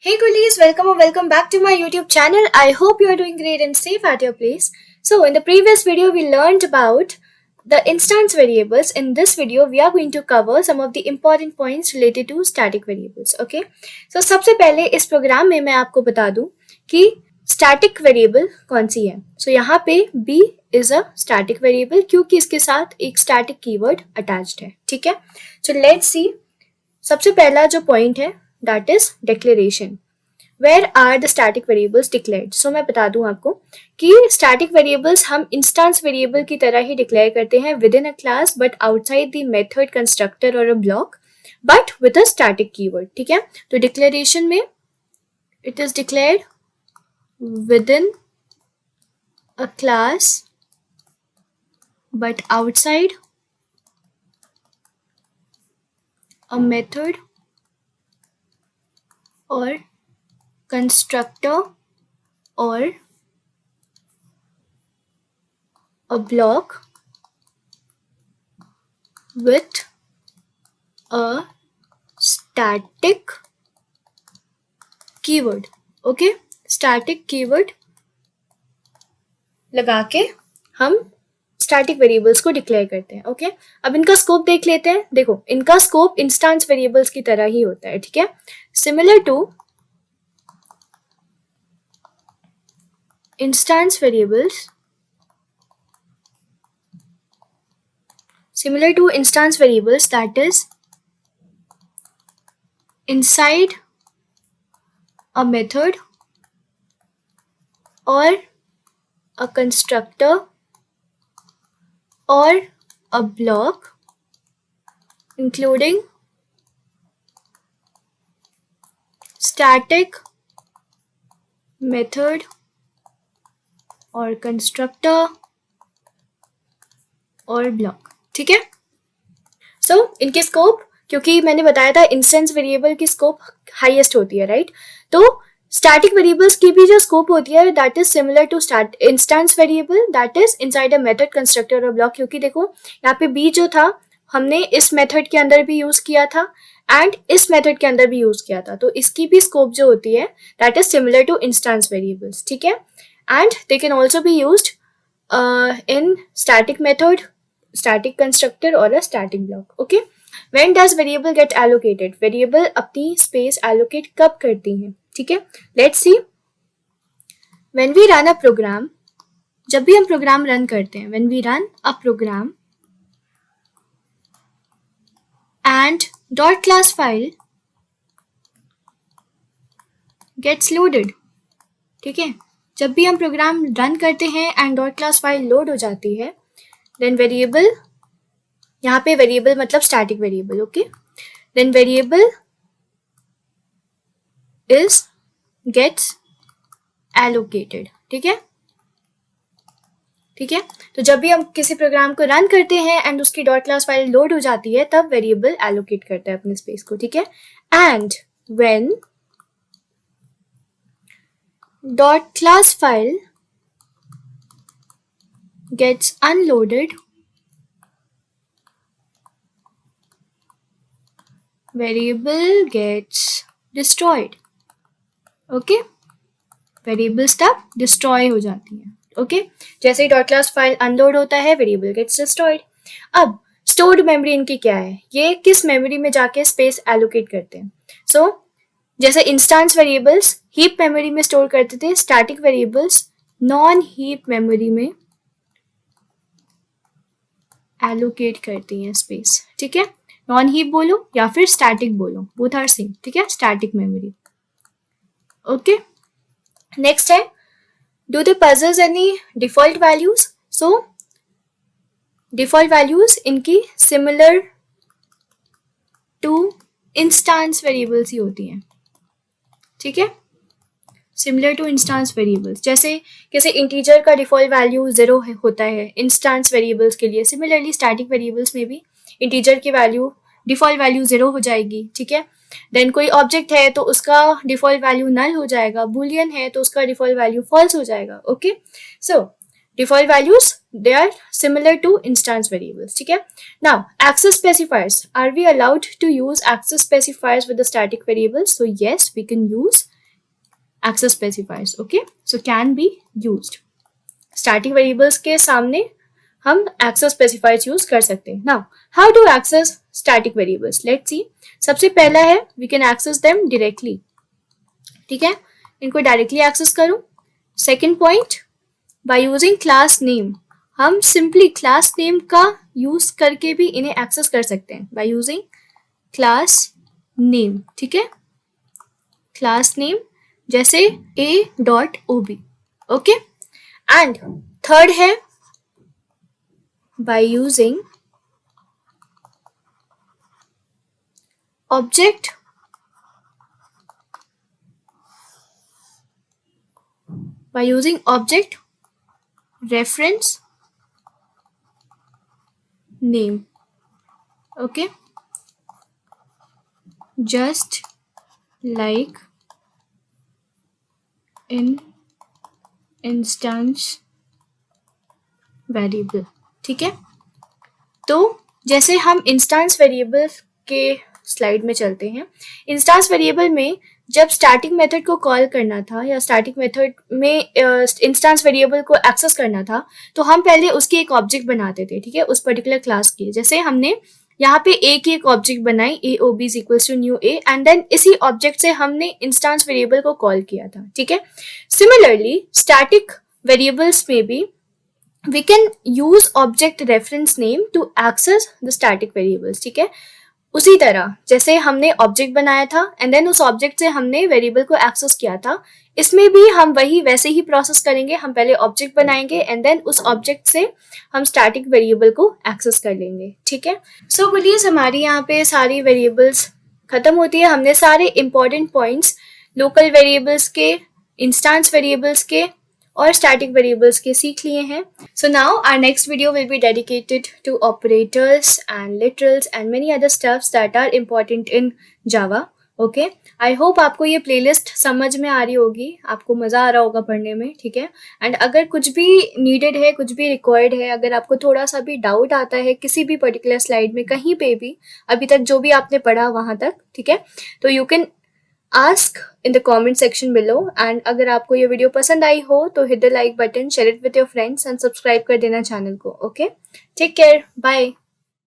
Hey Coolies, welcome or welcome back to my YouTube channel. I hope you are doing great and safe at your place. So in the previous video, we learned about the instance variables. In this video, we are going to cover some of the important points related to static variables. Okay. So सबसे पहले इस programme में मैं आपको बता दूं कि static variable कौन सी है. So यहाँ पे B is a static variable क्योंकि इसके साथ एक static keyword attached है. ठीक है. So let's see. सबसे पहला जो point है that is declaration. Where are the static variables declared? So मैं बता दूं आपको कि static variables हम instance variable की तरह ही declare करते हैं within a class but outside the method constructor or a block but with a static keyword. ठीक है. तो declaration में it is declared within a class but outside a method or constructor or a block with a static keyword. Okay, static keyword लगा के हम static variables को declare करते हैं. ओके, अब इनका स्कोप देख लेते हैं. देखो, इनका स्कोप इंस्टेंस वेरिएबल्स की तरह ही होता है. ठीक है, similar to instance variables, that is inside a method or a constructor or a block including static method और कंस्ट्रक्टर और ब्लॉक. ठीक है. सो इनके स्कोप, क्योंकि मैंने बताया था इंस्टेंस वेरिएबल की स्कोप हाईएस्ट होती है, राइट. तो स्टैटिक वेरिएबल्स की भी जो स्कोप होती है that is similar to instance variable, that is inside a method constructor और ब्लॉक. क्योंकि देखो यहाँ पे बी जो था हमने इस मेथड के अंदर भी यूज किया था एंड इस मेथड के अंदर भी यूज किया था, तो इसकी भी स्कोप जो होती है that is similar to instance variables. ठीक है. And they can also be used in static method, static constructor or a static block. Okay. When does variable get allocated? Variable अपनी space allocate कब करती हैं? ठीक है. Let's see. When we run a program, जब भी हम program run करते हैं, when we run a program and dot class file gets loaded. ठीक है. जब भी हम प्रोग्राम रन करते हैं and dot class file load हो जाती है, देन वेरिएबल, यहाँ पे वेरिएबल मतलब static variable. Okay, then variable is gets allocated. ठीक है. ठीक है. तो जब भी हम किसी प्रोग्राम को रन करते हैं एंड उसकी डॉट क्लास फाइल लोड हो जाती है तब वेरिएबल एलोकेट करता है अपने स्पेस को. ठीक है. And when dot class file gets unloaded, variable gets destroyed. Okay, variables तब destroy हो जाती हैं. Okay, जैसे ही dot class file unload होता है variable gets destroyed. अब stored memory इनकी क्या है, ये किस मेमोरी में जाके स्पेस allocate करते हैं. So जैसे इंस्टेंस वेरिएबल्स हीप मेमोरी में स्टोर करते थे, static variables non heap memory में एलोकेट करती हैं स्पेस. ठीक है. नॉन हीप बोलो या फिर स्टैटिक बोलो, बोथ आर सेम. ठीक है. Static memory. ओके. नेक्स्ट है, do they possess any default values. So default values इनकी सिमिलर टू इंस्टेंस वेरिएबल्स ही होती हैं. ठीक है. सिमिलर टू इंस्टेंस वेरिएबल्स, जैसे किसी इंटीजर का डिफॉल्ट वैल्यू 0 होता है इंस्टेंस वेरिएबल्स के लिए, सिमिलरली स्टैटिक वेरिएबल्स में भी इंटीजर की वैल्यू डिफॉल्ट वैल्यू 0 हो जाएगी. ठीक है. देन कोई ऑब्जेक्ट है तो उसका डिफॉल्ट वैल्यू नल हो जाएगा, बुलियन है तो उसका डिफॉल्ट वैल्यू फॉल्स हो जाएगा. Okay. So default values, they are similar to instance variables. ठीक है. Now access specifiers, are we allowed to use access specifiers with the static variables? So yes, we can use access specifiers. Okay, so can be used. Static variables के सामने हम access specifiers use कर सकते हैं. Now, how to access static variables? Let's see. सबसे पहला है we can access them directly. ठीक है, इनको डायरेक्टली एक्सेस करो. Second point, by using class name. हम सिंपली क्लास नेम का यूज करके भी इन्हें एक्सेस कर सकते हैं बाय यूजिंग क्लास नेम. ठीक है, क्लास नेम जैसे a.ob. ओके, एंड थर्ड है by using object reference name. Okay, just like in instance variable. ठीक है, तो जैसे हम इंस्टेंस वेरिएबल के स्लाइड में चलते हैं. इंस्टेंस वेरिएबल में जब स्टैटिक मेथड को कॉल करना था या स्टैटिक मेथड में इंस्टेंस वेरिएबल को एक्सेस करना था, तो हम पहले उसकी एक ऑब्जेक्ट बनाते थे. ठीक है, उस पर्टिकुलर क्लास की. जैसे हमने यहाँ पे a की एक ऑब्जेक्ट बनाई, aob is equals to new a, and then इसी ऑब्जेक्ट से हमने इंस्टेंस वेरिएबल को कॉल किया था. ठीक है, सिमिलरली स्टैटिक वेरिएबल्स में भी we can use object reference name to access the static variables. ठीक है, उसी तरह जैसे हमने ऑब्जेक्ट बनाया था एंड देन उस ऑब्जेक्ट से हमने वेरिएबल को एक्सेस किया था, इसमें भी हम वही वैसे ही प्रोसेस करेंगे. हम पहले ऑब्जेक्ट बनाएंगे एंड देन उस ऑब्जेक्ट से हम स्टैटिक वेरिएबल को एक्सेस कर लेंगे. ठीक है, सो बोलिए हमारी यहाँ पे सारी वेरिएबल्स खत्म होती है. हमने सारे इंपॉर्टेंट पॉइंट्स लोकल वेरिएबल्स के, इंस्टेंस वेरिएबल्स के और स्टैटिक वेरिएबल्स के सीख लिए हैं. So now our next video will be dedicated to operators and literals and many other stuffs that are important in Java. Okay, I hope आपको ये playlist समझ में आ रही होगी, आपको मज़ा आ रहा होगा पढ़ने में. ठीक है, एंड अगर कुछ भी नीडेड है, कुछ भी रिक्वायर्ड है, अगर आपको थोड़ा सा भी डाउट आता है किसी भी पर्टिकुलर स्लाइड में, कहीं पे भी अभी तक जो भी आपने पढ़ा वहाँ तक, ठीक है, तो you can ask in the comment section below. and अगर आपको ये वीडियो पसंद आई हो तो hit the like button, share it with your friends and subscribe कर देना चैनल को. Okay, take care, bye.